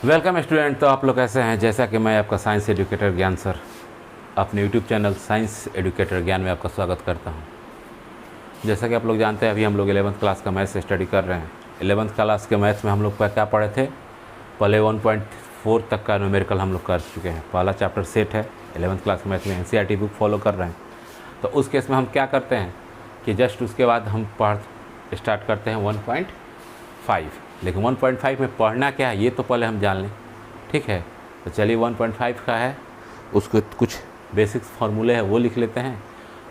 Welcome student. तो आप लोग कैसे हैं? जैसा कि मैं आपका साइंस एजुकेटर ज्ञान सर अपने यूट्यूब चैनल साइंस एजुकेटर ज्ञान में आपका स्वागत करता हूं। जैसा कि आप लोग जानते हैं, अभी हम लोग 11th क्लास का मैथ्स स्टडी कर रहे हैं। 11th क्लास के मैथ्स में हम लोग क्या पढ़े थे? पहले 1.4 तक का न्यूमेरिकल हम लोग कर चुके हैं। पहला चैप्टर सेट है। 11th क्लास के मैथ्स में NCERT बुक फॉलो कर रहे हैं। तो उस केस में हम क्या करते हैं कि जस्ट उसके बाद हम स्टार्ट करते हैं 1.5। लेकिन 1.5 में पढ़ना क्या है ये तो पहले हम जान लें, ठीक है? तो चलिए 1.5 का है, उसको कुछ बेसिक्स फार्मूले हैं वो लिख लेते हैं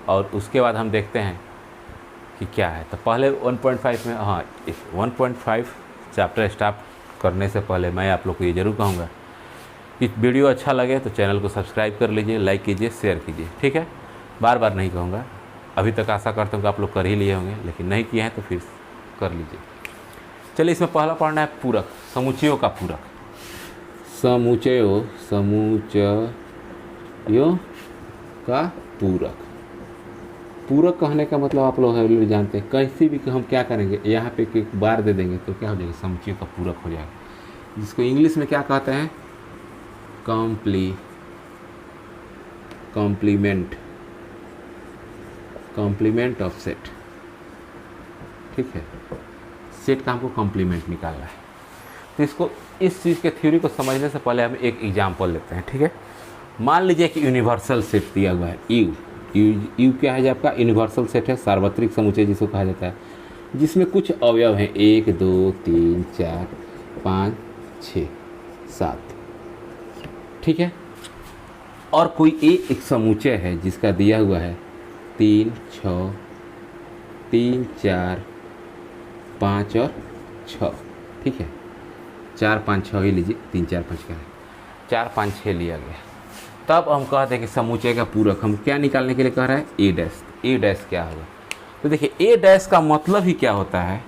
और उसके बाद हम देखते हैं कि क्या है। तो पहले 1.5 में 1.5 चैप्टर स्टार्ट करने से पहले मैं आप लोग को ये ज़रूर कहूँगा कि वीडियो अच्छा लगे तो चैनल को सब्सक्राइब कर लीजिए, लाइक कीजिए, शेयर कीजिए, ठीक है? बार बार नहीं कहूँगा, अभी तक आशा करता हूँ कि आप लोग कर ही लिए होंगे, लेकिन नहीं किए हैं तो फिर कर लीजिए। चलिए, इसमें पहला पढ़ना है पूरक, समुच्चयों का पूरक। समुच्चयों का पूरक। पूरक कहने का मतलब आप लोग जानते हैं। कैसे भी हम क्या करेंगे, यहाँ पे एक बार दे देंगे तो क्या हो जाएगा? समुच्चयों का पूरक हो जाएगा, जिसको इंग्लिश में क्या कहते हैं? कॉम्प्लीमेंट ऑफ सेट, ठीक है? सेट का हमको कॉम्प्लीमेंट निकालना है। तो इसको, इस चीज़ के थ्योरी को समझने से पहले हम एक एग्जांपल लेते हैं, ठीक है? मान लीजिए कि यूनिवर्सल सेट दिया हुआ है। यू क्या है? जो आपका यूनिवर्सल सेट है, सार्वत्रिक समुच्चय जिसको कहा जाता है, जिसमें कुछ अवयव हैं 1 2 3 4 5 6 7, ठीक है? और कोई एक समुच्चय है जिसका दिया हुआ है 3 6 3 4 5 और 6, ठीक है? 4 5 6 ही लीजिए, 3 4 5 का है, 4 5 6 लिया गया। तब हम कहते हैं कि समुच्चय का पूरक हम क्या निकालने के लिए कह रहा है? ए डैश। ए डैश क्या होगा? तो देखिए, ए डैश का मतलब ही क्या होता है?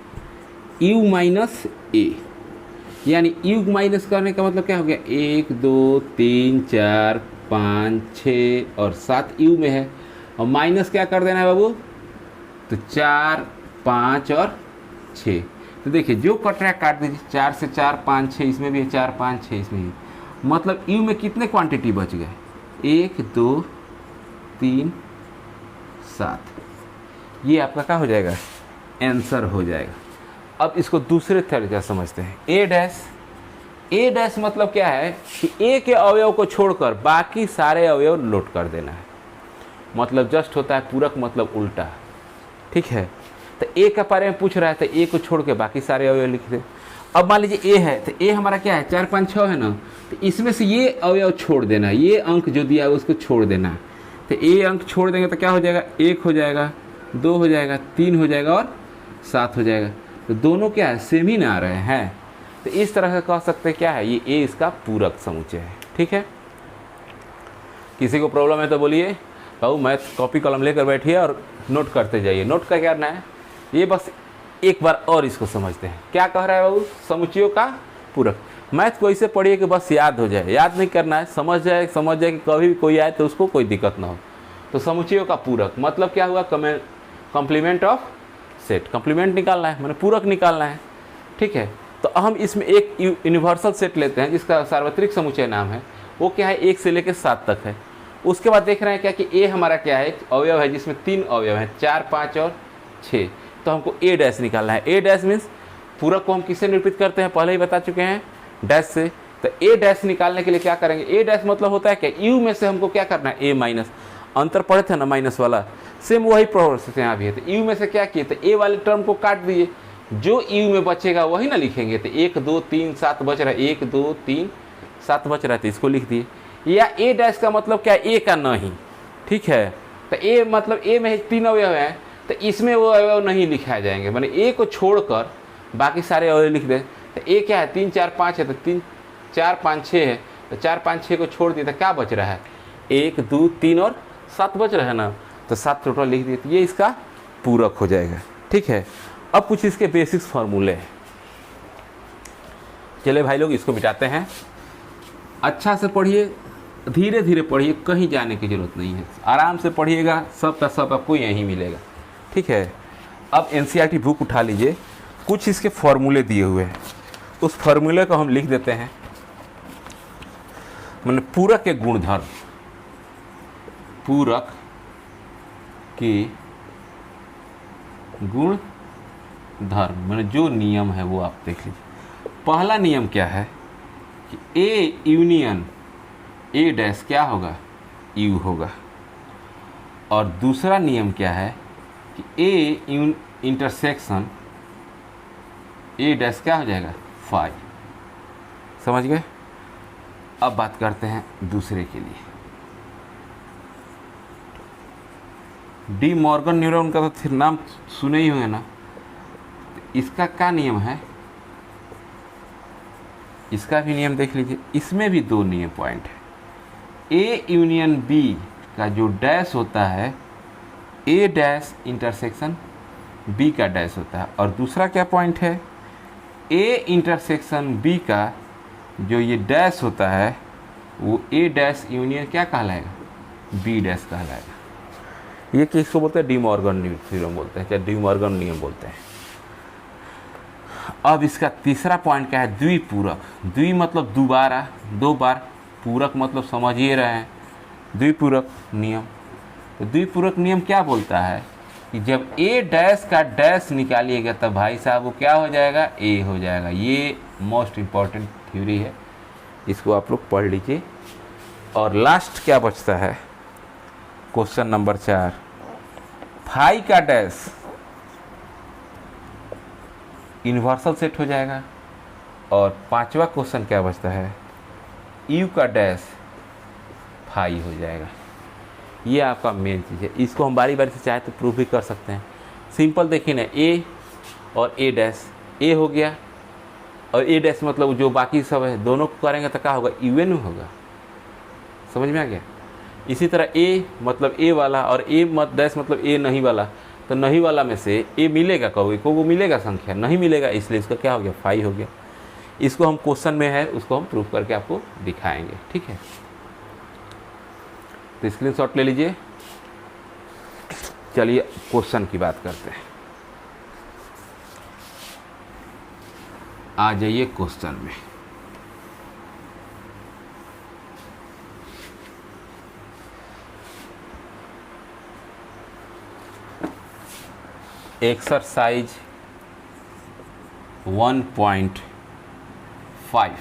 यू माइनस ए, यानी यू माइनस करने का मतलब क्या हो गया? 1 2 3 4 5 6 और 7 यू में है, और माइनस क्या कर देना है बाबू? तो 4 5 और 6। तो देखिए, जो कट रहा है काट दीजिए। 4 से 4 5 6, इसमें भी है 4 5 6 इसमें भी। मतलब यू में कितने क्वांटिटी बच गए? 1 2 3 7। ये आपका क्या हो जाएगा? आंसर हो जाएगा। अब इसको दूसरे तरीके से समझते हैं। ए डैश। ए डैश मतलब क्या है कि ए के अवयव को छोड़कर बाकी सारे अवयव लोट कर देना है। मतलब जस्ट होता है पूरक, मतलब उल्टा, ठीक है? तो ए के बारे में पूछ रहा है तो ए को छोड़ के बाकी सारे अवयव लिख दे। अब मान लीजिए ए है, तो ए हमारा क्या है? 4 5 6 है ना, तो इसमें से ये अवयव छोड़ देना है, ये अंक जो दिया है उसको छोड़ देना है। तो ए अंक छोड़ देंगे तो क्या हो जाएगा? 1 हो जाएगा, 2 हो जाएगा, 3 हो जाएगा और 7 हो जाएगा। तो दोनों क्या है? सेम ही ना आ रहे हैं। तो इस तरह से कह सकते हैं क्या है? ये ए इसका पूरक समुच्चय है, ठीक है? किसी को प्रॉब्लम है तो बोलिए। बाबू मैथ कॉपी कलम लेकर बैठिए और नोट करते जाइए। नोट का क्या करना है? ये बस एक बार और इसको समझते हैं। क्या कह रहा है बाबू? समुच्चयों का पूरक। मैथ को ऐसे पढ़िए कि बस याद हो जाए, याद नहीं करना है, समझ जाए कि कभी भी कोई आए तो उसको कोई दिक्कत ना हो। तो समुच्चयों का पूरक मतलब क्या हुआ? Complement of set. कॉम्प्लीमेंट निकालना है, मैंने पूरक निकालना है, ठीक है? तो हम इसमें एक यूनिवर्सल सेट लेते हैं जिसका सार्वत्रिक समुच्चय नाम है, वो क्या है? 1 से लेकर 7 तक है। उसके बाद देख रहे हैं क्या कि ए हमारा क्या है? अवयव है जिसमें 3 अवयव हैं, 4 5 और 6। तो हमको ए डैश निकालना है। ए डैश मीन्स पूरक को हम किससे निरूपित करते हैं? पहले ही बता चुके हैं, डैश से। तो ए डैश निकालने के लिए क्या करेंगे? ए डैश मतलब होता है क्या? यू में से हमको क्या करना है? ए माइनस। अंतर पढ़े थे ना माइनस वाला, सेम वही प्रोसेस यहाँ भी है। तो यू में से क्या किए? तो ए वाले टर्म को काट दिए, जो यू में बचेगा वही ना लिखेंगे। तो 1 2 3 7 बच रहा है, 1 2 3 7 बच रहा है, तो इसको लिख दिए। या ए डैश का मतलब क्या है? ए का नहीं, ठीक है? तो ए मतलब ए में 3 अवयव हैं, तो इसमें वो अवयव नहीं लिखाए जाएंगे, माने ए को छोड़कर बाकी सारे अवयव लिख दें। तो ए क्या है? 3 4 5 है, तो 3 4 5 6 है, तो 4 5 6 को छोड़ दिए तो क्या बच रहा है? 1 2 3 और 7 बच रहा है ना, तो 7 टोटल लिख दिए। तो ये इसका पूरक हो जाएगा, ठीक है? अब कुछ इसके बेसिक्स फार्मूले हैं। चलिए भाई लोग, इसको मिटाते हैं। अच्छा से पढ़िए, धीरे धीरे पढ़िए, कहीं जाने की जरूरत नहीं है, आराम से पढ़िएगा, सब का सब आपको यहीं मिलेगा, ठीक है? अब NCERT बुक उठा लीजिए, कुछ इसके फॉर्मूले दिए हुए हैं, उस फार्मूले को हम लिख देते हैं। मैंने पूरक के गुणधर्म, पूरक के गुण धर्म मैंने जो नियम है वो आप देख लीजिए। पहला नियम क्या है कि ए यूनियन ए डैश क्या होगा, यू होगा। और दूसरा नियम क्या है कि ए इंटरसेक्शन ए डैश क्या हो जाएगा, फाई। समझ गए। अब बात करते हैं दूसरे के लिए। डी मॉर्गन न्यूरॉन का तो फिर नाम सुने ही होंगे ना। तो इसका क्या नियम है, इसका भी नियम देख लीजिए। इसमें भी दो नियम पॉइंट है। ए यूनियन बी का जो डैश होता है, ए डैश इंटरसेक्शन बी का डैश होता है। और दूसरा क्या पॉइंट है, ए इंटरसेक्शन बी का जो ये डैश होता है वो ए डैश यूनियन क्या कहलाएगा, बी डैश कहलाएगा। ये किसको बोलते हैं, डी मॉर्गन थ्योरम बोलते हैं, चाहे डी मॉर्गन नियम बोलते हैं। अब इसका तीसरा पॉइंट क्या है, द्विपूरक। द्वि मतलब दोबारा, दो बार, पूरक मतलब समझ ही रहे हैं, द्विपूरक नियम। तो द्विपूरक नियम क्या बोलता है कि जब ए डैश का डैश निकालिएगा तब भाई साहब वो क्या हो जाएगा, ए हो जाएगा। ये मोस्ट इम्पॉर्टेंट थ्योरी है, इसको आप लोग पढ़ लीजिए। और लास्ट क्या बचता है, क्वेश्चन नंबर 4, फाई का डैश यूनिवर्सल सेट हो जाएगा। और पांचवा क्वेश्चन क्या बचता है, यू का डैश फाई हो जाएगा। ये आपका मेन चीज़ है। इसको हम बारी बारी से चाहे तो प्रूफ भी कर सकते हैं। सिंपल देखिए ना, ए और ए डैश, ए हो गया और ए डैश मतलब जो बाकी सब है दोनों को करेंगे तो क्या होगा, यूएन होगा। समझ में आ गया। इसी तरह ए मतलब ए वाला और ए मत डैश मतलब ए नहीं वाला, तो नहीं वाला में से ए मिलेगा कभी को, वो मिलेगा संख्या, नहीं मिलेगा, इसलिए इसका क्या हो गया, फाई हो गया। इसको हम क्वेश्चन में है उसको हम प्रूफ करके आपको दिखाएंगे, ठीक है। तो स्क्रीनशॉट ले लीजिए। चलिए क्वेश्चन की बात करते हैं। आ जाइए क्वेश्चन में। एक्सरसाइज 1.5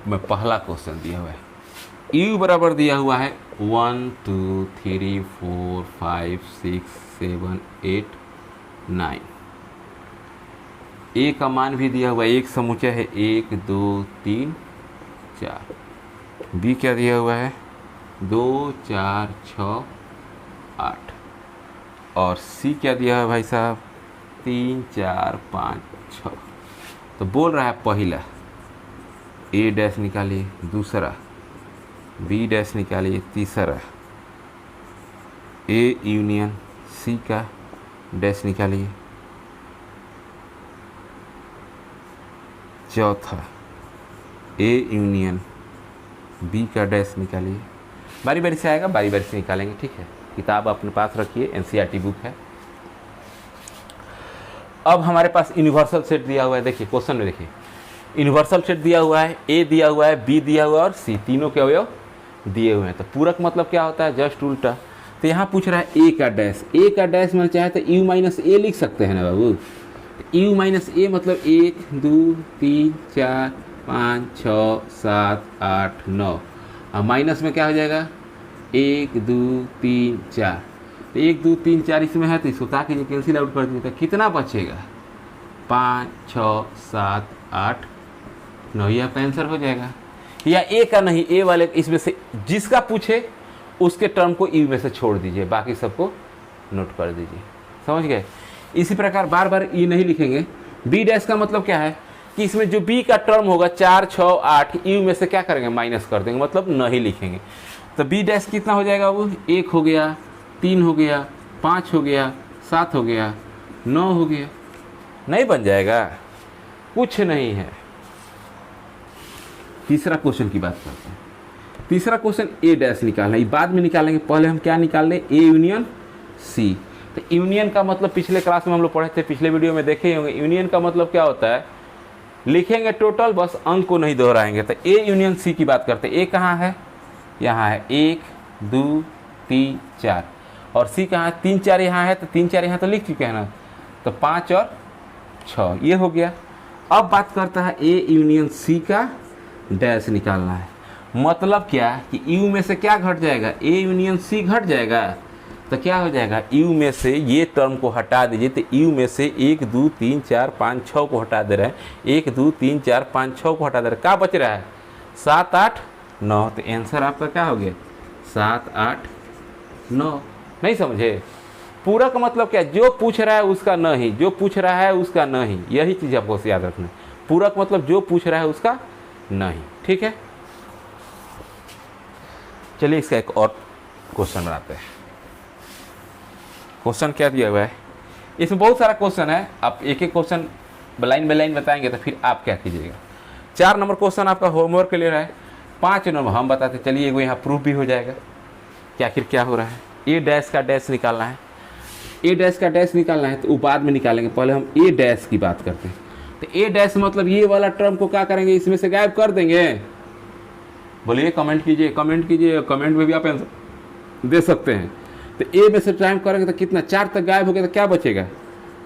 में पहला क्वेश्चन दिया हुआ है। U बराबर दिया हुआ है 1 2 3 4 5 6 7 8 9। ए का मान भी दिया हुआ है, एक समूचा है 1 2 3 4। बी क्या दिया हुआ है 2 4 6 8। और सी क्या दिया है भाई साहब 3 4 5 6। तो बोल रहा है पहला ए डैश निकालिए, दूसरा बी डैश निकालिए, तीसरा ए यूनियन सी का डैश निकालिए, चौथा ए यूनियन बी का डैश निकालिए। बारी बारी से आएगा, बारी बारी से निकालेंगे, ठीक है। किताब अपने पास रखिए, एनसीईआरटी बुक है। अब हमारे पास यूनिवर्सल सेट दिया हुआ है। देखिए क्वेश्चन में देखिए, यूनिवर्सल सेट दिया हुआ है, ए दिया हुआ है, बी दिया हुआ है और सी, तीनों के अवयव दिए हुए हैं। तो पूरक मतलब क्या होता है, जस्ट उल्टा। तो यहाँ पूछ रहा है ए का डैश, ए का डैश में चाहे तो यू माइनस ए लिख सकते हैं ना बाबू। यू माइनस ए मतलब 1 2 3 4 5 6 7 8 9। और माइनस में क्या हो जाएगा 1 2 3 4। तो 1 2 3 4 इसमें है तो इसको क्या कीजिए, कैंसिल आउट कर दीजिए। तो कितना बचेगा 5 6 7 8 9। ये आपका आंसर हो जाएगा। या ए का नहीं, ए वाले इसमें से जिसका पूछे उसके टर्म को यू में से छोड़ दीजिए, बाकी सबको नोट कर दीजिए। समझ गए। इसी प्रकार बार बार ई नहीं लिखेंगे। बी डैश का मतलब क्या है कि इसमें जो बी का टर्म होगा 4 6 8, यू में से क्या करेंगे, माइनस कर देंगे, मतलब नहीं लिखेंगे। तो बी डैश कितना हो जाएगा, वो 1 हो गया, 3 हो गया, 5 हो गया, 7 हो गया, 9 हो गया। नहीं बन जाएगा, कुछ नहीं है। तीसरा क्वेश्चन की बात करते हैं। तीसरा क्वेश्चन ए डैश निकालना है, ये बाद में निकालेंगे, पहले हम क्या निकाल लें, ए यूनियन सी। तो यूनियन का मतलब पिछले क्लास में हम लोग पढ़े थे, पिछले वीडियो में देखे ही होंगे। यूनियन का मतलब क्या होता है लिखेंगे टोटल, बस अंक को नहीं दोहराएंगे। तो ए यूनियन सी की बात करते हैं। ए कहाँ है? यहाँ है, 1 2 3 4, और सी कहाँ है? 3 4 यहाँ है, तो 3 4 यहाँ तो लिख चुके हैं ना, तो 5 और 6 ये हो गया। अब बात करता है ए यूनियन सी का डैश निकालना है। मतलब क्या कि यू में से क्या घट जाएगा? ए यूनियन सी घट जाएगा, तो क्या हो जाएगा? यू में से ये टर्म को हटा दीजिए, तो यू में से 1 2 3 4 5 6 को हटा दे रहे हैं, 1 2 3 4 5 6 को हटा दे रहे हैं, क्या बच रहा है? 7 8 9। तो आंसर आपका क्या हो गया? 7 8 9। नहीं समझे? पूरक का मतलब क्या? जो पूछ रहा है उसका नहीं, जो पूछ रहा है उसका नहीं, यही चीज़ आपको याद रखना है। पूरक मतलब जो पूछ रहा है उसका नहीं, ठीक है। चलिए इसका एक और क्वेश्चन बनाते हैं। क्वेश्चन क्या दिया हुआ है? इसमें बहुत सारा क्वेश्चन है, आप एक एक क्वेश्चन लाइन बाय लाइन बताएंगे तो फिर आप क्या कीजिएगा। 4 नंबर क्वेश्चन आपका होमवर्क के लिए रहा है, 5 नंबर हम बताते। चलिए वो यहाँ प्रूफ भी हो जाएगा कि आखिर क्या हो रहा है। ए डैश का डैश निकालना है, ए डैश का डैश निकालना है, तो वो बाद में निकालेंगे, पहले हम ए डैश की बात करते हैं। तो ए डैश मतलब ये वाला टर्म को क्या करेंगे? इसमें से गायब कर देंगे। बोलिए, कमेंट कीजिए, कमेंट कीजिए, कमेंट में भी आप आंसर दे सकते हैं। तो ए में से टाइम करेंगे तो कितना? 4 तक गायब हो गया, तो क्या बचेगा?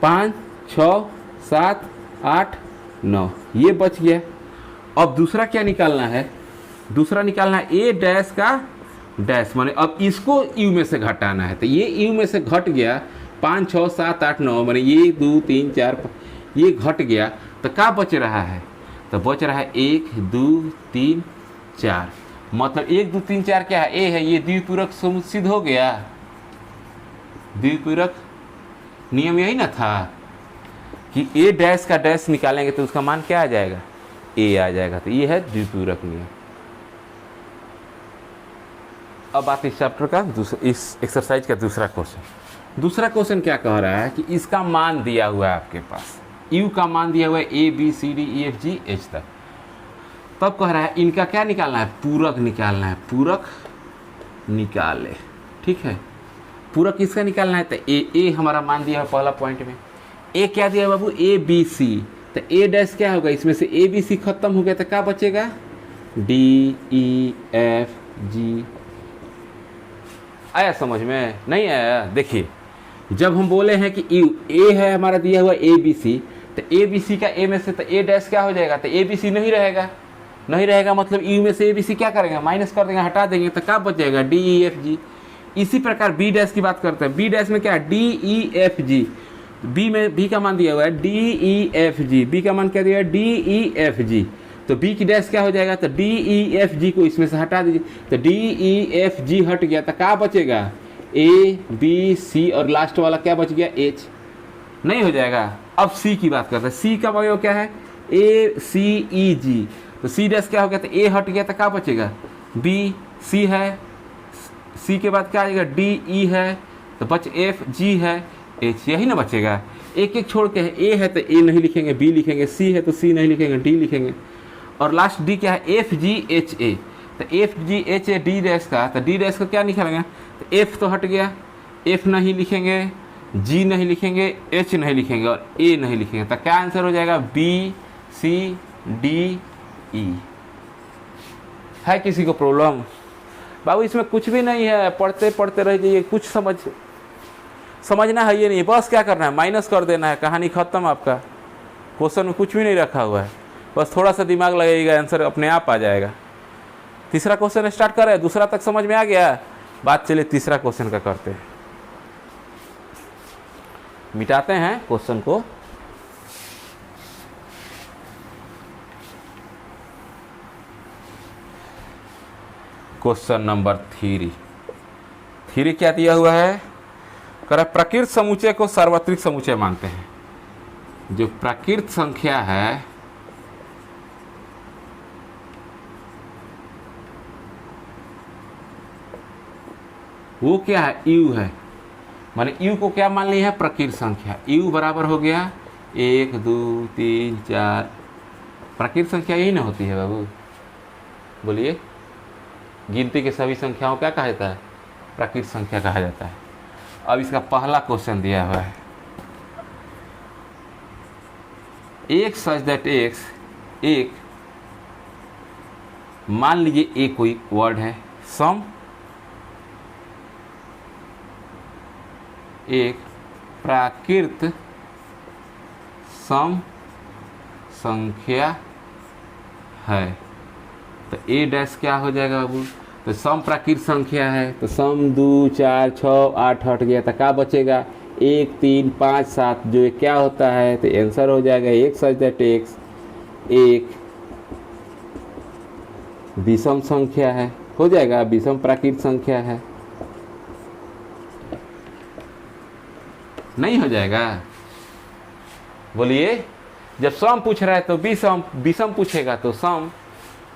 5 6 7 8 9, ये बच गया। अब दूसरा क्या निकालना है? दूसरा निकालना है ए डैश का डैश, माने अब इसको यू में से घटाना है। तो ये यू में से घट गया, 5 6 7 8 9, माने ये 2 3 4 ये घट गया, तो क्या बच रहा है? तो बच रहा है 1 2 3 4। मतलब 1 2 3 4 क्या है? ए है, ये द्विपूरक सिद्ध हो गया। द्विपूरक नियम यही ना था कि ए डैश का डैश निकालेंगे तो उसका मान क्या आ जाएगा? ए आ जाएगा। तो ये है द्विपूरक नियम। अब बात इस चैप्टर का इस एक्सरसाइज का दूसरा क्वेश्चन। दूसरा क्वेश्चन क्या कह रहा है कि इसका मान दिया हुआ है आपके पास, यू का मान दिया हुआ है A B C D E F G H तक। तब कह रहा है इनका क्या निकालना है? पूरक निकालना है। पूरक निकाले, ठीक है। पूरक किसका निकालना है? तो ए हमारा मान दिया है पहला पॉइंट में। ए क्या दिया है बाबू? ए बी सी। तो ए डैश क्या होगा? इसमें से ए बी सी खत्म हो गया, तो क्या बचेगा? डी ई एफ जी। आया समझ में? नहीं आया? देखिए, जब हम बोले हैं कि यू ए है हमारा दिया हुआ ए बी सी, तो ए बी सी का ए में से तो ए डैश क्या हो जाएगा? तो ए बी सी नहीं रहेगा। नहीं रहेगा मतलब यू में से ए बी सी क्या करेंगे? माइनस कर देंगे, हटा देंगे, तो क्या बचेगा? डी ई एफ जी। इसी प्रकार बी डैश की बात करते हैं। बी डैश में क्या है? D E F G. B में बी का मान दिया हुआ है D E F G. B का मान क्या दिया है? D E F G. तो बी की डैश क्या हो जाएगा? तो डी ई एफ जी को इसमें से हटा दीजिए, तो डी ई एफ जी हट गया, तो क्या बचेगा? ए बी सी, और लास्ट वाला क्या बच गया? एच। नहीं हो जाएगा। अब सी की बात करते हैं। सी का वैल्यू क्या है? ए सी ई जी। तो सी डैश क्या हो गया? तो ए हट गया, तो क्या बचेगा? बी। सी है, सी के बाद क्या आएगा? डी ई है, तो बच एफ जी है, एच। यही ना बचेगा। एक एक छोड़ के है। ए है तो ए नहीं लिखेंगे, बी लिखेंगे, सी है तो सी नहीं लिखेंगे, डी लिखेंगे, और लास्ट डी क्या है? F G H A. तो F G H A D dash का, तो डी डैश का क्या निकालेंगे? तो एफ तो हट गया, एफ नहीं लिखेंगे, जी नहीं लिखेंगे, एच नहीं लिखेंगे, और ए नहीं लिखेंगे, तो क्या आंसर हो जाएगा? B C D E. है किसी को प्रॉब्लम? बाबू इसमें कुछ भी नहीं है, पढ़ते पढ़ते रह जाइए, कुछ समझना है ये नहीं, बस क्या करना है? माइनस कर देना है, कहानी खत्म आपका। क्वेश्चन में कुछ भी नहीं रखा हुआ है, बस थोड़ा सा दिमाग लगाइएगा, आंसर अपने आप आ जाएगा। तीसरा क्वेश्चन स्टार्ट कर रहे हैं। दूसरा तक समझ में आ गया? बात चलिए तीसरा क्वेश्चन का करते हैं। मिटाते हैं क्वेश्चन को। क्वेश्चन नंबर 3 क्या दिया हुआ है? कह रहा प्रकृत समुच्चय को सार्वत्रिक समुच्चय मानते हैं। जो प्रकृत संख्या है वो क्या है? यू है। माने यू को क्या मान लिया है? प्रकृत संख्या। यू बराबर हो गया 1 2 3 4। प्रकृत संख्या यही ना होती है बाबू? बोलिए, गिनती के सभी संख्याओं क्या कहा जाता है? प्रकृत संख्या कहा जाता है। अब इसका पहला क्वेश्चन दिया हुआ है, x such that x एक, मान लीजिए एक कोई वर्ड है सम, एक प्राकृत सम संख्या है, तो ए डैश क्या हो जाएगा बाबू? तो सम प्राकृत संख्या है, तो सम 2 4 6 8 हट गया, तो क्या बचेगा? 1 3 5 7, जो ये क्या होता है? तो आंसर हो जाएगा एक सच दैट एक्स एक विषम संख्या है, हो जाएगा विषम प्राकृत संख्या है, नहीं हो जाएगा? बोलिए, जब सम पूछ रहा है तो विषम, विषम पूछेगा तो सम,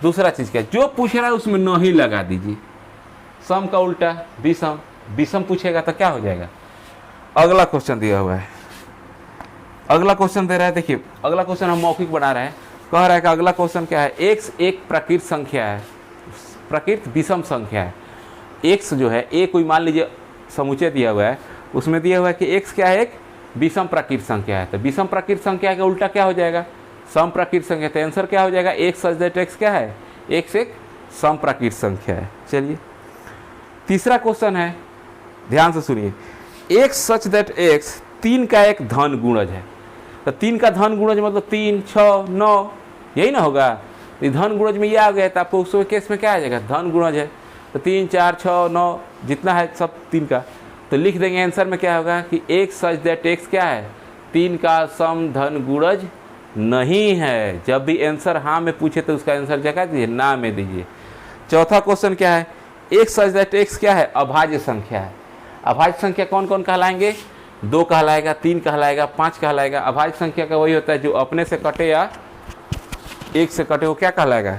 दूसरा चीज क्या, जो पूछ रहा है उसमें न ही लगा दीजिए, सम का उल्टा विषम, विषम पूछेगा तो क्या हो जाएगा? अगला क्वेश्चन दिया हुआ है, अगला क्वेश्चन दे रहा है, देखिए अगला क्वेश्चन हम मौखिक बना रहे हैं, कह रहा है कि अगला क्वेश्चन क्या है? एक्स एक प्राकृत संख्या है, प्राकृत विषम संख्या है, एक्स जो है ए कोई मान लीजिए समुच्चय दिया हुआ है, उसमें दिया हुआ है कि एक्स क्या है? एक विषम प्राकृत संख्या है, तो विषम प्राकृत संख्या का उल्टा क्या हो जाएगा? सम प्राकृत संख्या, तो आंसर क्या हो जाएगा? एक्स सच दैट एक्स क्या है? एक्स एक सम प्राकृत संख्या है। चलिए तीसरा क्वेश्चन है, ध्यान से सुनिए, एक्स सच दैट एक्स 3 का एक धन गुणज है, तो 3 का धन गुणज मतलब 3 6 9, यही ना होगा? तो धन गुणज में ये आ गया, तो आपको उस केस में क्या आ जाएगा? धन गुणज है, तो 3 4 6 9 जितना है सब 3 का, तो लिख देंगे आंसर में क्या होगा कि एक्स सच दैट एक्स क्या है? 3 का सम धन गुणज नहीं है। जब भी आंसर हाँ में पूछे तो उसका आंसर जगह दीजिए, ना में दीजिए। चौथा क्वेश्चन क्या है? एक्स सच दैट एक्स क्या है? अभाज्य संख्या है। अभाज्य संख्या कौन कौन कहलाएंगे? 2 कहलाएगा, 3 कहलाएगा, 5 कहलाएगा। अभाज्य संख्या का वही होता है जो अपने से कटे या एक से कटे, वो क्या कहलाएगा?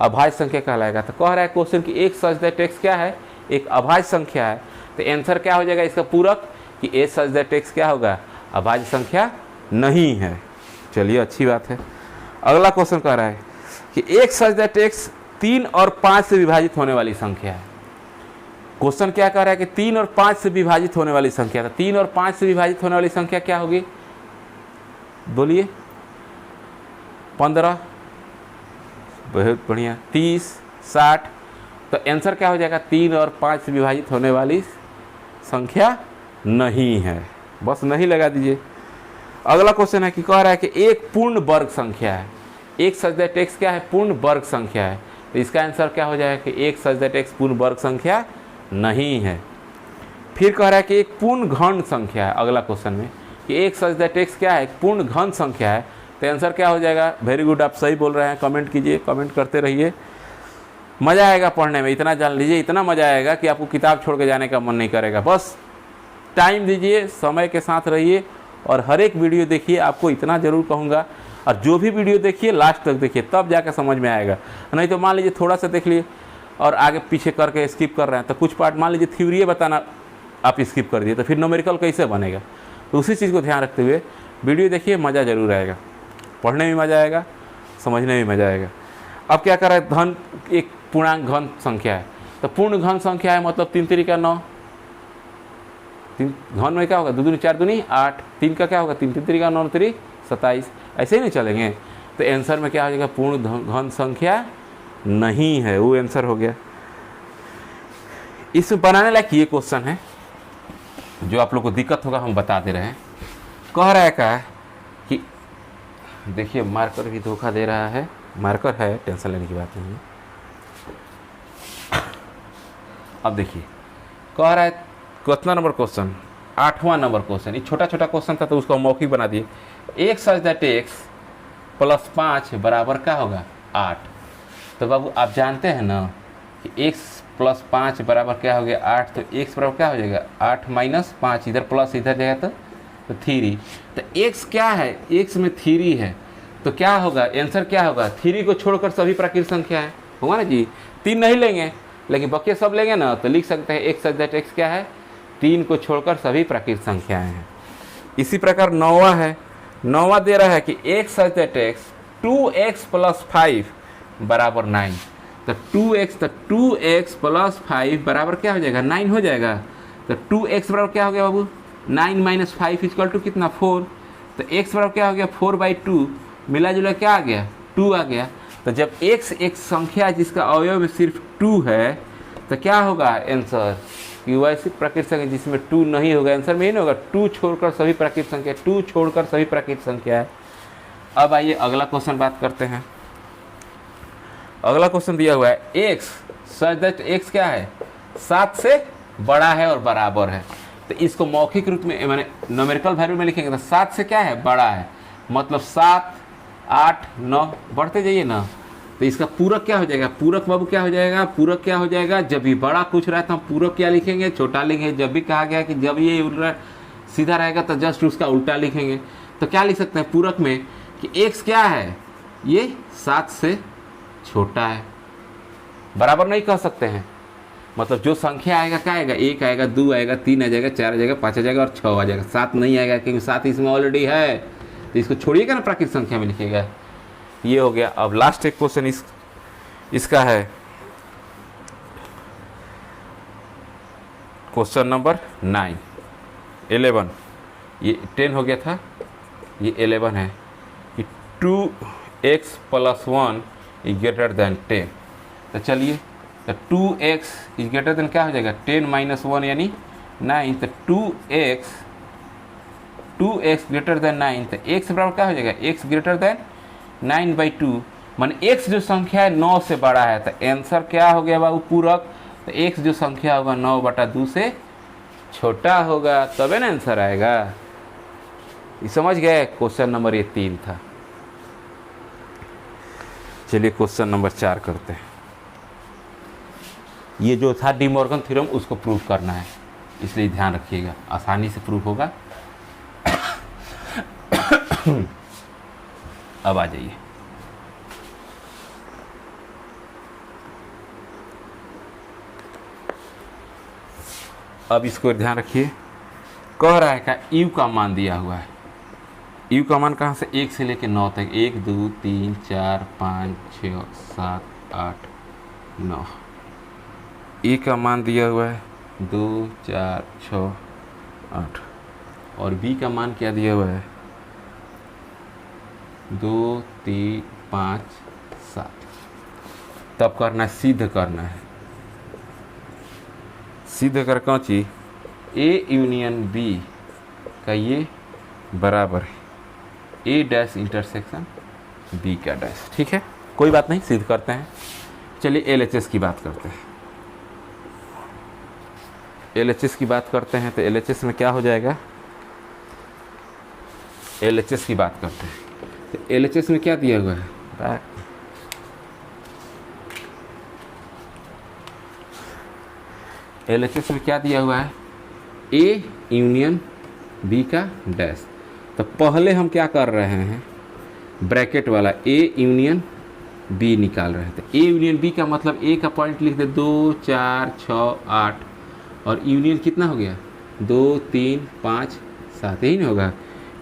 अभाज्य संख्या कहलाएगा। तो कह रहा है क्वेश्चन कि एक्स सच दैट एक्स क्या है? एक अभाज्य संख्या है, तो आंसर क्या हो जाएगा इसका पूरक कि ए सच दैट एक्स क्या होगा? अभाज्य संख्या नहीं है। चलिए अच्छी बात है। अगला क्वेश्चन कह रहा है कि एक्स सच दैट एक्स 3 और 5 से विभाजित होने वाली संख्या है। क्वेश्चन क्या कह रहा है कि 3 और 5 से विभाजित होने वाली संख्या, तो 3 और 5 से विभाजित होने वाली संख्या क्या होगी? बोलिए। 15, बहुत बढ़िया, 30, 60, तो आंसर क्या हो जाएगा? 3 और 5 से विभाजित होने वाली संख्या नहीं है, बस नहीं लगा दीजिए। अगला क्वेश्चन है कि कह रहा है कि एक पूर्ण वर्ग संख्या है, एक सच दैट एक्स क्या है? पूर्ण वर्ग संख्या है, तो इसका आंसर क्या हो जाएगा कि एक सच दैट एक्स पूर्ण वर्ग संख्या नहीं है। फिर कह रहा है कि एक पूर्ण घन संख्या है, अगला क्वेश्चन में कि एक सच दैट एक्स क्या है? पूर्ण घन संख्या है, तो आंसर क्या हो जाएगा? वेरी गुड, आप सही बोल रहे हैं, कमेंट कीजिए, कमेंट करते रहिए, मज़ा आएगा पढ़ने में। इतना जान लीजिए, इतना मज़ा आएगा कि आपको किताब छोड़ के जाने का मन नहीं करेगा। बस टाइम दीजिए, समय के साथ रहिए और हर एक वीडियो देखिए। आपको इतना ज़रूर कहूँगा, और जो भी वीडियो देखिए लास्ट तक देखिए, तब जाकर समझ में आएगा। नहीं तो मान लीजिए थोड़ा सा देख लिए और आगे पीछे करके स्किप कर रहे हैं, तो कुछ पार्ट मान लीजिए थ्योरी बताना आप स्किप कर दिए, तो फिर न्यूमेरिकल कैसे बनेगा? तो उसी चीज़ को ध्यान रखते हुए वीडियो देखिए, मज़ा ज़रूर आएगा, पढ़ने में मज़ा आएगा, समझने में मज़ा आएगा। अब क्या कर रहा है? धन एक पूर्णांक घन संख्या है, तो पूर्ण घन संख्या है मतलब 3 3 का 9, घन में क्या होगा? 2 दूनी 4 दूनी 8, 3 का क्या होगा? 3 3 का 9 3 27, ऐसे ही नहीं चलेंगे। तो आंसर में क्या हो जाएगा? पूर्ण घन संख्या नहीं है, वो आंसर हो गया। इसमें बनाने लायक ये क्वेश्चन है, जो आप लोग को दिक्कत होगा हम बता दे रहे हैं। कह रहा है क्या कि देखिए मार्कर भी धोखा दे रहा है, मार्कर है, टेंशन लेने की बात नहीं है। अब देखिए कह रहा है कितना नंबर क्वेश्चन? 8वां नंबर क्वेश्चन। ये छोटा छोटा क्वेश्चन था तो उसको मौखिक बना दिए। X such that x plus 5 बराबर क्या होगा? 8। तो बाबू आप जानते हैं ना कि x प्लस 5 बराबर क्या हो गया? 8। तो x बराबर क्या हो जाएगा? 8 माइनस 5, इधर प्लस इधर जाएगा तो 3। तो x क्या है? x में 3 है, तो क्या होगा? आंसर क्या होगा? 3 को छोड़कर सभी प्राकृत संख्या है, होगा ना जी। 3 नहीं लेंगे लेकिन बाकी सब लेंगे ना, तो लिख सकते हैं एक्स सच दैट एक्स क्या है? 3 को छोड़कर सभी प्राकृत संख्याएं हैं। इसी प्रकार 9वां है, 9वां दे रहा है कि x such that x 2x plus 5 बराबर 9। तो 2x प्लस 5 बराबर क्या हो जाएगा? 9 हो जाएगा। तो 2x बराबर क्या हो गया बाबू? 9 माइनस 5 इक्वल टू कितना? 4। तो x बराबर क्या हो गया? 4/2, मिला जुला क्या आ गया? 2 आ गया। तो जब x एक संख्या है जिसका अवयव में सिर्फ 2 है तो क्या होगा आंसर कि वैसी प्राकृत संख्या जिसमें 2 नहीं होगा, आंसर में ही नहीं होगा। 2 छोड़कर सभी प्राकृत संख्या, 2 छोड़कर सभी प्राकृत संख्या है। अब आइए अगला क्वेश्चन बात करते हैं। अगला क्वेश्चन दिया हुआ है x सच दैट x क्या है 7 से बड़ा है और बराबर है। तो इसको मौखिक रूप में माने न्यूमेरिकल वैल्यू में लिखेंगे तो 7 से क्या है बड़ा है, मतलब 7 8 9 बढ़ते जाइए ना। तो इसका पूरक क्या हो जाएगा, पूरक बाबू क्या हो जाएगा, पूरक क्या हो जाएगा, जब भी बड़ा कुछ रहा है तो हम पूरक क्या लिखेंगे, छोटा लिखेंगे। जब भी कहा गया कि जब ये उल्टा सीधा रहेगा तो जस्ट उसका उल्टा लिखेंगे। तो क्या लिख सकते हैं पूरक में कि x क्या है, ये 7 से छोटा है, बराबर नहीं कह सकते हैं। मतलब जो संख्या आएगा क्या आएगा, 1 आएगा, 2 आएगा, 3 आ जाएगा, 4 आ जाएगा, 5 आ जाएगा और 6 आ जाएगा। 7 नहीं आएगा क्योंकि 7 इसमें ऑलरेडी है, तो इसको छोड़िएगा ना, प्राकृत संख्या में लिखिएगा। ये हो गया। अब लास्ट एक क्वेश्चन इसका है क्वेश्चन नंबर 9 11, ये 10 हो गया था, ये 11 है कि 2x + 1 इज ग्रेटर देन 10। तो चलिए, तो 2x इज ग्रेटर देन क्या हो जाएगा 10 - 1 यानी 9। तो 2x ग्रेटर देन 9, तो x बराबर क्या हो जाएगा, x ग्रेटर देन 9/2, मान x जो संख्या है 9 से बड़ा है। तो आंसर क्या हो गया बाबू पूरक, तो x जो संख्या होगा 9/2 से छोटा होगा, तबे ना आंसर आएगा। ये समझ गए। क्वेश्चन नंबर ये 3 था। चलिए क्वेश्चन नंबर 4 करते हैं। ये जो था डी मॉर्गन थ्योरम उसको प्रूव करना है, इसलिए ध्यान रखिएगा, आसानी से प्रूव होगा। अब आ जाइए, अब इसको ध्यान रखिए। कह रहा है क्या, u का मान दिया हुआ है। u का मान कहाँ से, 1 से लेकर 9 तक, 1 2 3 4 5 6 7 8 9। a का मान दिया हुआ है 2 4 6 8 और b का मान क्या दिया हुआ है 2 3 5 7। तब करना है, सिद्ध करना है। सिद्ध कर कौन चीज, a यूनियन b का ये बराबर है a डैश इंटरसेक्शन b का डैश। ठीक है, कोई बात नहीं, सिद्ध करते हैं। चलिए LHS की बात करते हैं। LHS की बात करते हैं तो LHS में क्या हो जाएगा, LHS की बात करते हैं तो LHS में क्या दिया हुआ है, LHS में क्या दिया हुआ है A यूनियन B का डैश। तो पहले हम क्या कर रहे हैं, ब्रैकेट वाला A यूनियन B निकाल रहे थे। A यूनियन B का मतलब A का पॉइंट लिख दे 2 4 6 8 और यूनियन कितना हो गया 2 3 5 7, यही नहीं होगा,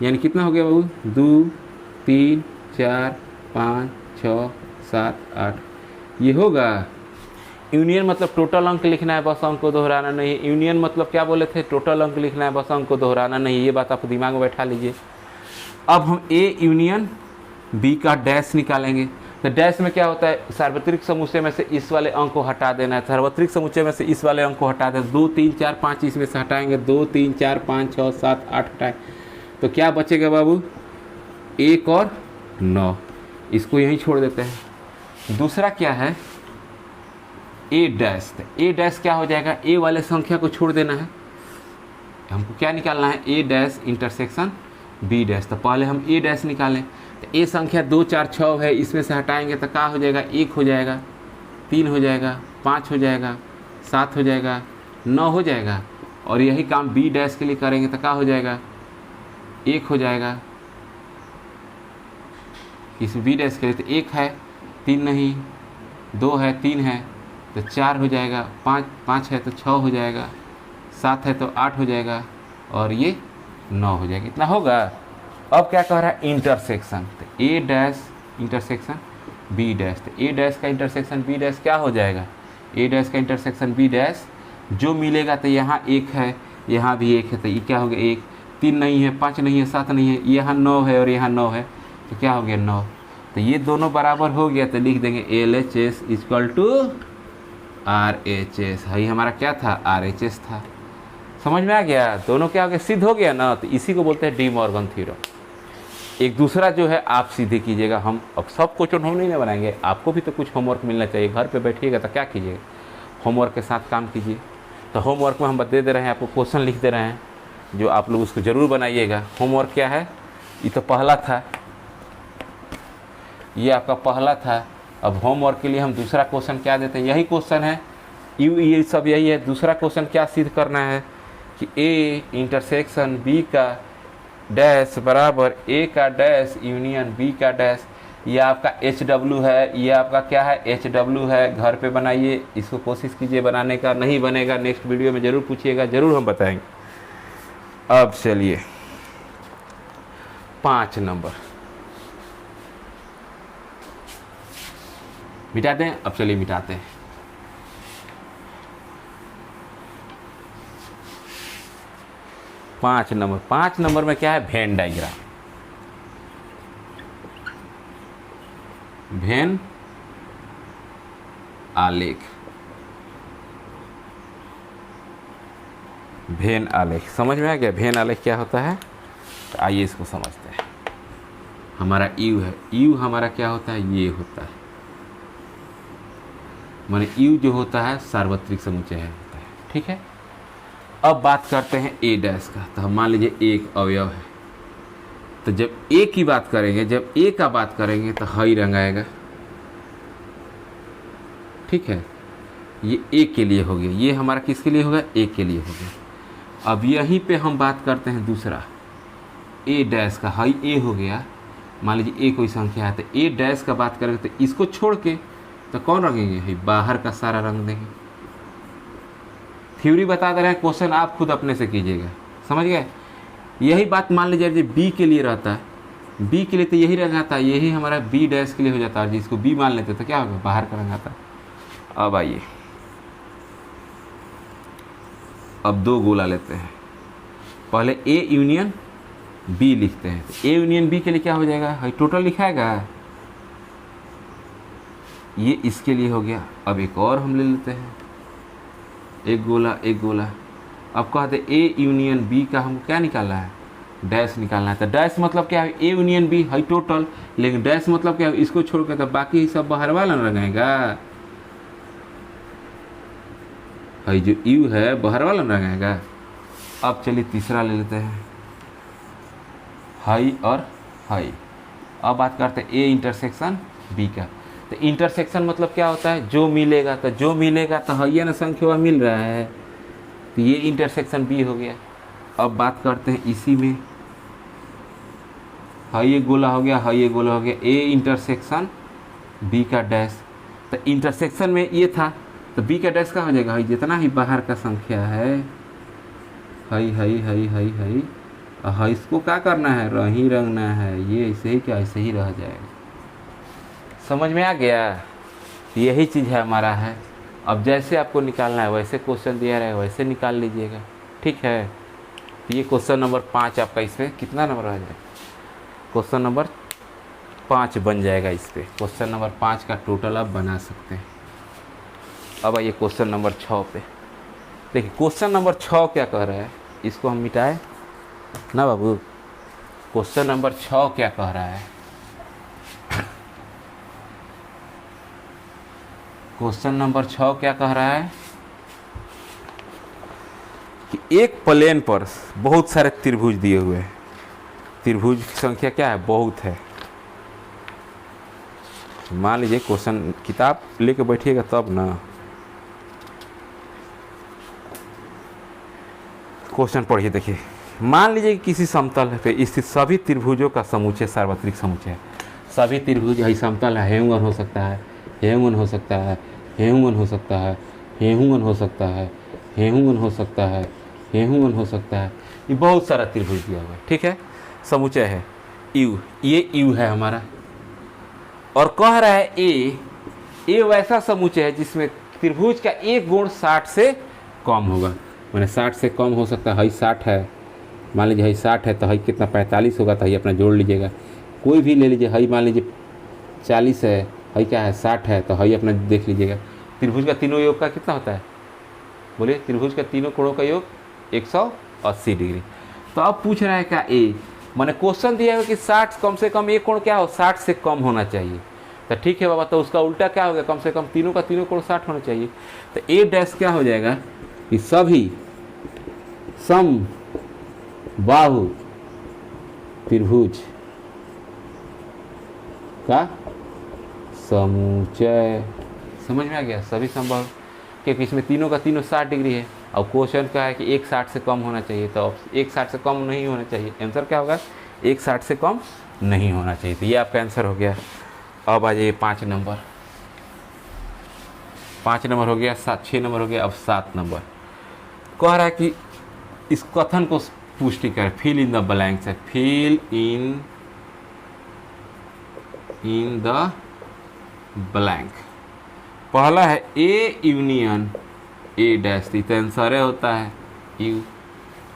यानी कितना हो गया बाबू 2 3 4 5 6 7 8, ये होगा। यूनियन मतलब टोटल अंक लिखना है, बस अंक को दोहराना नहीं। यूनियन मतलब क्या बोले थे, टोटल अंक लिखना है, बस अंक को दोहराना नहीं। ये बात आप दिमाग में बैठा लीजिए। अब हम A यूनियन B का डैश निकालेंगे। तो डैश में क्या होता है, सार्वत्रिक समुच्चय में से इस वाले अंक को हटा देना है। सार्वत्रिक समुच्चय में से इस वाले अंक को हटा दें, 2 3 4 5 इसमें से हटाएंगे, 2 3 4 5 6 7 8 हटाएं तो क्या बचेगा बाबू 1 और 9, इसको यहीं छोड़ देते हैं। दूसरा क्या है A डैश। तो A डैश क्या हो जाएगा, A वाले संख्या को छोड़ देना है, हमको क्या निकालना है A dash intersection B dash. तो पहले हम A डैश निकालें। तो A संख्या 2 4 6 है, इसमें से हटाएंगे तो क्या हो जाएगा 1 हो जाएगा, 3 हो जाएगा, 5 हो जाएगा, 7 हो जाएगा, 9 हो जाएगा। और यही काम B डैश के लिए करेंगे तो क्या हो जाएगा 1 हो जाएगा। इस B डैश के लिए तो 1 है, 3 नहीं, 2 है, 3 है तो 4 हो जाएगा, 5 है तो 6 हो जाएगा, 7 है तो 8 हो जाएगा और ये 9 हो जाएगा। इतना होगा। अब क्या कह रहा है इंटरसेक्शन, तो A dash intersection B dash. तो A डैश का इंटरसेक्शन B डैश क्या हो जाएगा, A डैश का इंटरसेक्शन B डैश जो मिलेगा तो यहाँ 1 है, यहाँ भी 1 है, तो ये क्या हो गया 1, 3 नहीं है, 5 नहीं है, 7 नहीं है, यहाँ 9 है और यहाँ 9 है, तो क्या हो गया 9। तो ये दोनों बराबर हो गया तो लिख देंगे LHS इक्वल टू RHS। भाई हमारा क्या था, RHS था। समझ में आ गया, दोनों क्या हो गया, सिद्ध हो गया ना। तो इसी को बोलते हैं डी मॉर्गन थ्योरम। एक दूसरा जो है आप सीधे कीजिएगा, हम अब सब क्वेश्चन हम नहीं ना बनाएंगे, आपको भी तो कुछ होमवर्क मिलना चाहिए। घर पे बैठिएगा तो क्या कीजिएगा, होमवर्क के साथ काम कीजिए। तो होमवर्क में हम दे रहे हैं आपको, क्वेश्चन लिख दे रहे हैं, जो आप लोग उसको ज़रूर बनाइएगा। होमवर्क क्या है, ये तो पहला था, ये आपका पहला था। अब होमवर्क के लिए हम दूसरा क्वेश्चन क्या देते हैं, यही क्वेश्चन है, ये सब यही है। दूसरा क्वेश्चन क्या सिद्ध करना है कि ए इंटरसेक्शन बी का डैश बराबर ए का डैश यूनियन बी का डैश। ये आपका HW है, ये आपका क्या है, HW है। घर पे बनाइए, इसको कोशिश कीजिए बनाने का, नहीं बनेगा नेक्स्ट वीडियो में ज़रूर पूछिएगा, ज़रूर हम बताएंगे। अब चलिए 5 नंबर मिटा दें। अब चलिए मिटाते हैं। पाँच नंबर में क्या है, वेन डायग्राम। वेन आलेख, वेन आलेख समझ में आ गया। वेन आलेख क्या होता है, तो आइए इसको समझते हैं। हमारा यू है, यू हमारा क्या होता है, ये होता है, माने यू जो होता है सार्वत्रिक समुच्चय होता है, ठीक है। अब बात करते हैं ए डैश का। तो हम मान लीजिए एक अवयव है, तो जब ए की बात करेंगे, जब ए का बात करेंगे तो हई रंग आएगा, ठीक है। ये ए के लिए हो गया, ये हमारा किसके लिए होगा, ए के लिए हो गया। अब यहीं पे हम बात करते हैं दूसरा ए डैश का, हई ए हो गया। मान लीजिए ए कोई संख्या है, तो ए डैश का बात करेंगे तो इसको छोड़ के तो कौन रंगेंगे, हई बाहर का सारा रंग देंगे। थ्योरी बता दे रहे हैं, क्वेश्चन आप खुद अपने से कीजिएगा, समझ गए। यही बात मान लीजिए बी के लिए रहता है, बी के लिए तो यही रंग आता है, यही हमारा बी डैश के लिए हो जाता है। जिसको बी मान लेते तो क्या होगा, बाहर का रंग आता है। अब आइए, अब दो गोला लेते हैं। पहले ए यूनियन बी लिखते हैं। तो ए यूनियन बी के लिए क्या हो जाएगा, है टोटल लिखाएगा, ये इसके लिए हो गया। अब एक और हम ले लेते हैं, एक गोला एक गोला। अब कहते ए यूनियन बी का हमको क्या निकालना है, डैश निकालना है। तो डैश मतलब क्या है, ए यूनियन बी है टोटल, लेकिन डैश मतलब क्या है, इसको छोड़ के तो बाकी सब बाहर वाला रंगेगा। है जो यू है बाहर वाला रंगेगा। अब चलिए तीसरा ले लेते हैं, हाई और हाई। अब बात करते हैं ए इंटरसेक्शन बी का। तो इंटरसेक्शन मतलब क्या होता है, जो मिलेगा। तो जो मिलेगा तो है ना, संख्या मिल रहा है, तो ये इंटरसेक्शन बी हो गया। अब बात करते हैं इसी में, हाई ये गोला हो गया, हाई ये गोला हो गया, ए इंटरसेक्शन बी का डैश। तो इंटरसेक्शन में ये था, तो बी का डैश का हो जाएगा, हाई जितना ही बाहर का संख्या है, high high high high high, और इसको क्या करना है, रही रंगना है। ये ऐसे ही क्या, ऐसे ही रह जाएगा। समझ में आ गया, यही चीज़ है हमारा है। अब जैसे आपको निकालना है, वैसे क्वेश्चन दिया रहे वैसे निकाल लीजिएगा, ठीक है। तो ये क्वेश्चन नंबर 5 आपका, इसमें कितना नंबर आ जाएगा, क्वेश्चन नंबर 5 बन जाएगा। इस पर क्वेश्चन नंबर 5 का टोटल आप बना सकते हैं। अब आइए क्वेश्चन नंबर 6 पे। देखिए क्वेश्चन नंबर 6 क्या कह रहा है, इसको हम मिटाए ना बाबू। क्वेश्चन नंबर 6 क्या कह रहा है, क्वेश्चन नंबर 6 क्या कह रहा है कि एक प्लेन पर बहुत सारे त्रिभुज दिए हुए हैं। त्रिभुज की संख्या क्या है, बहुत है। मान लीजिए क्वेश्चन, किताब लेके बैठिएगा तब ना। क्वेश्चन पढ़िए, देखिए। मान लीजिए कि किसी समतल पे स्थित सभी त्रिभुजों का समुच्चय सार्वत्रिक समुच्चय है। सभी त्रिभुज यही समतल है, हेमुगन हो सकता है, हेमुगन हो सकता है, हेमुगन हो सकता है, हेमुगन हो सकता है, हेमुगन हो सकता है, हेमुगन हो सकता है। ये बहुत सारा त्रिभुज दिया हुआ है, ठीक है। समुच्चय है यू, ये यू है हमारा। और कह रहा है ए वैसा समुच्चय है जिसमें त्रिभुज का एक गुण 60 से कम होगा। मैंने 60 से कम हो सकता है, हई 60 है, मान लीजिए हई 60 है, तो हई कितना 45 होगा, तो हई अपना जोड़ लीजिएगा। कोई भी ले लीजिए, हई मान लीजिए 40 है, हई क्या है 60 है, तो हई अपना देख लीजिएगा। त्रिभुज का तीनों योग का कितना होता है, बोलिए, त्रिभुज का तीनों कोणों का योग 180 डिग्री। तो अब पूछ रहा है क्या ए, मैंने क्वेश्चन दिया है कि 60 कम से कम एक कोण क्या हो 60 से कम होना चाहिए। तो ठीक है बाबा, तो उसका उल्टा क्या हो गया, कम से कम तीनों का तीनों कोण 60 होना चाहिए। तो ए डैश क्या हो जाएगा कि सभी सम बाहु त्रिभुज का समुच्चय। समझ में आ गया, सभी समबाहु, क्योंकि इसमें तीनों का तीनों 60 डिग्री है। और क्वेश्चन क्या है कि एक 60 से कम होना चाहिए, तो एक 60 से कम नहीं होना चाहिए। आंसर क्या होगा, एक 60 से कम नहीं होना चाहिए। तो ये आपका आंसर हो गया। अब आ जाइए 5 नंबर। 5 नंबर हो गया, 6 नंबर हो गया, अब 7 नंबर कह रहा है कि इस कथन को पुष्टि करें, फिल इन द ब्लैंक्स है, फिल इन द ब्लैंक। पहला है ए यूनियन ए डैश, तो आंसर होता है यू,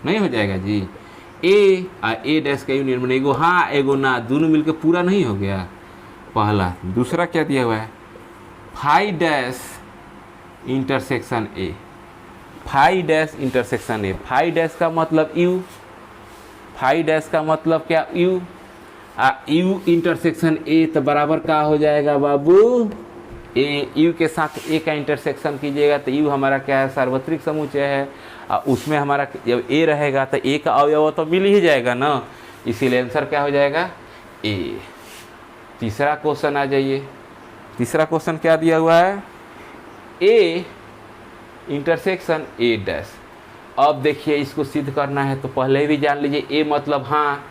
नहीं हो जाएगा जी। ए और ए डैश का यूनियन मैंने एगो हाँ एगो ना, दोनों मिलकर पूरा नहीं हो गया पहला। दूसरा क्या दिया हुआ है, phi dash intersection A, phi dash intersection A. Phi dash का मतलब यू, फाई डैश का मतलब क्या यू, यू इंटरसेक्शन ए, तो बराबर का हो जाएगा बाबू, ए यू के साथ ए का इंटरसेक्शन कीजिएगा तो यू हमारा क्या है, सार्वत्रिक समुच्चय है। और उसमें हमारा जब ए रहेगा तो ए का अवयव तो मिल ही जाएगा ना, इसीलिए आंसर क्या हो जाएगा ए। तीसरा क्वेश्चन आ जाइए। तीसरा क्वेश्चन क्या दिया हुआ है, ए इंटरसेक्शन ए डैश। अब देखिए इसको सिद्ध करना है तो पहले भी जान लीजिए ए मतलब हाँ,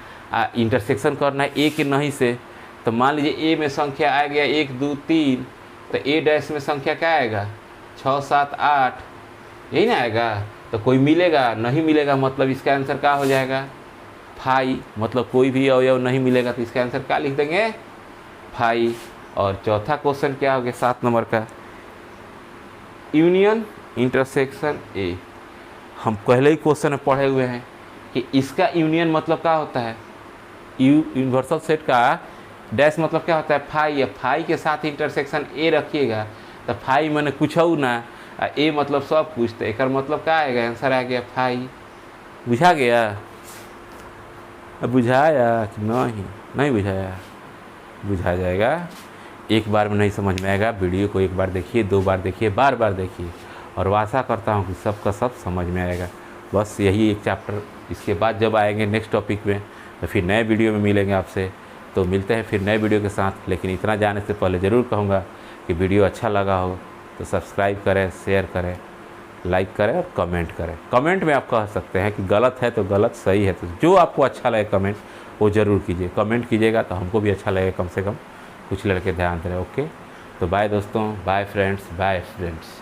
इंटरसेक्शन करना है ए के नहीं से। तो मान लीजिए ए में संख्या आ गया 1 2 3, तो ए डैश में संख्या क्या आएगा 6 7 8, यही ना आएगा। तो कोई मिलेगा नहीं मिलेगा, मतलब इसका आंसर क्या हो जाएगा फाई, मतलब कोई भी अवयव नहीं मिलेगा तो इसका आंसर क्या लिख देंगे फाई। और चौथा क्वेश्चन क्या हो गया 7 नंबर का, यूनियन इंटरसेक्शन ए। हम पहले ही क्वेश्चन में पढ़े हुए हैं कि इसका यूनियन मतलब क्या होता है, यूनिवर्सल सेट का डैश मतलब क्या होता है फाई। फाई के साथ इंटरसेक्शन ए रखिएगा तो फाई मैंने कुछ ना, ए मतलब सब कुछ, तो एक मतलब क्या आएगा, आंसर आ गया फाई। बुझा गया, अब बुझाया कि नहीं बुझाया, बुझा जाएगा। एक बार में नहीं समझ में आएगा, वीडियो को एक बार देखिए, 2 बार देखिए, बार बार देखिए, और आशा करता हूँ कि सबका सब समझ में आएगा। बस यही एक चैप्टर, इसके बाद जब आएंगे नेक्स्ट टॉपिक में तो फिर नए वीडियो में मिलेंगे आपसे। तो मिलते हैं फिर नए वीडियो के साथ। लेकिन इतना जाने से पहले ज़रूर कहूँगा कि वीडियो अच्छा लगा हो तो सब्सक्राइब करें, शेयर करें, लाइक करें और कमेंट करें। कमेंट में आप कह सकते हैं कि गलत है तो गलत, सही है तो जो आपको अच्छा लगे कमेंट वो ज़रूर कीजिए। कमेंट कीजिएगा तो हमको भी अच्छा लगेगा, कम से कम कुछ लड़के ध्यान दें। ओके, तो बाय दोस्तों, बाय फ्रेंड्स, बाय स्टूडेंट्स।